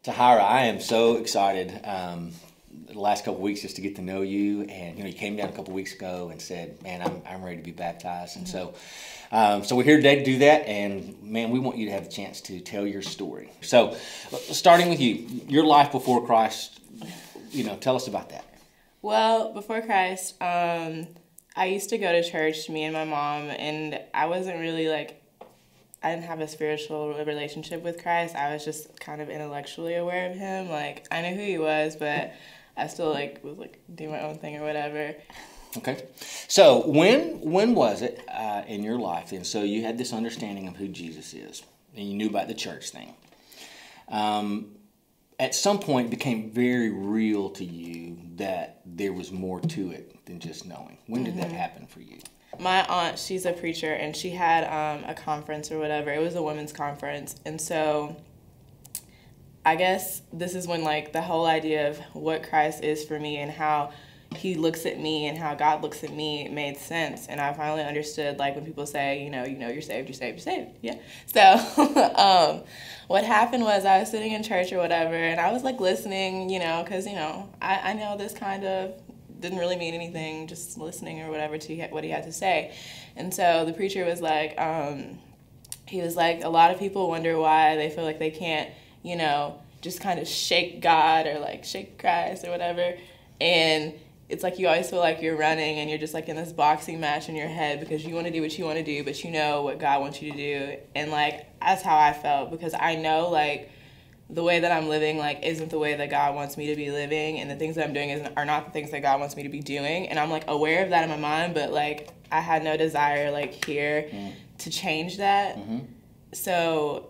Tahira, I am so excited the last couple of weeks just to get to know you. And, you came down a couple of weeks ago and said, man, I'm ready to be baptized. And so we're here today to do that. And, man, we want you to have the chance to tell your story. So starting with you, your life before Christ, tell us about that. Well, before Christ, I used to go to church, me and my mom, and I wasn't really I didn't have a spiritual relationship with Christ. I was just kind of intellectually aware of him. I knew who he was, but I still was doing my own thing or whatever. Okay. So when was it in your life? And so you had this understanding of who Jesus is, and you knew about the church thing. At some point, it became very real to you that there was more to it than just knowing. When did that happen for you? My aunt, she's a preacher, and she had a conference or whatever. It was a women's conference. And so I guess this is when the whole idea of what Christ is for me and how he looks at me and how God looks at me made sense. And I finally understood when people say, you're saved, you're saved, you're saved. Yeah. So what happened was I was sitting in church or whatever, and I was listening, because, I know this kind of didn't really mean anything, just listening or whatever to what he had to say. And so the preacher was he was a lot of people wonder why they feel like they can't, just kind of shake God or shake Christ or whatever. And it's you always feel like you're running and you're just in this boxing match in your head because you want to do what you want to do, but you know what God wants you to do. And that's how I felt, because I know the way that I'm living isn't the way that God wants me to be living, and the things that I'm doing are not the things that God wants me to be doing. And I'm aware of that in my mind, but I had no desire here to change that. So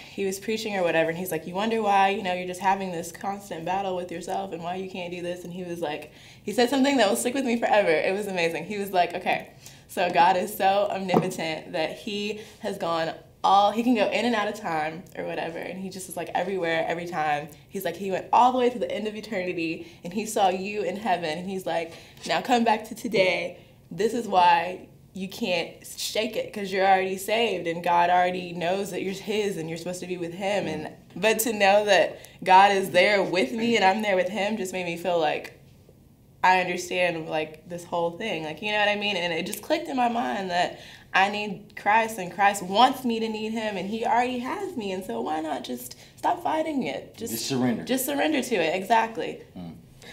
he was preaching or whatever, and he's you wonder why you're just having this constant battle with yourself and why you can't do this. And he was he said something that will stick with me forever. It was amazing. He was okay, so God is so omnipotent that he has gone he can go in and out of time or whatever, and he just is everywhere, every time. He's he went all the way to the end of eternity, and he saw you in heaven, and he's now come back to today. This is why you can't shake it, because you're already saved, and God already knows that you're his, and you're supposed to be with him. But to know that God is there with me, and I'm there with him, just made me feel I understand this whole thing, you know what I mean? And it just clicked in my mind that I need Christ, and Christ wants me to need him, and he already has me. And so why not just stop fighting it? Just surrender. Just surrender to it. Exactly.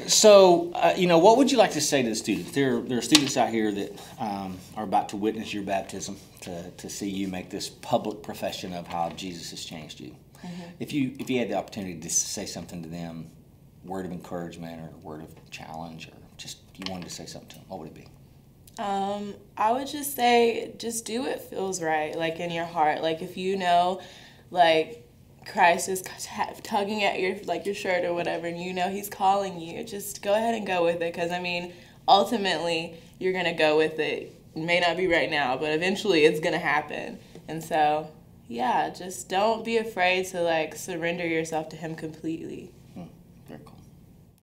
So, what would you like to say to the students? There are students out here that are about to witness your baptism, to see you make this public profession of how Jesus has changed you. If you had the opportunity to say something to them, word of encouragement or word of challenge, or just you wanted to say something to them, what would it be? I would just say, just do what feels right, in your heart. If you know, Christ is tugging at your shirt or whatever, and he's calling you, just go ahead and go with it. Because, ultimately, you're going to go with it. It may not be right now, but eventually it's going to happen. And so, yeah, just don't be afraid to, surrender yourself to him completely. Very cool.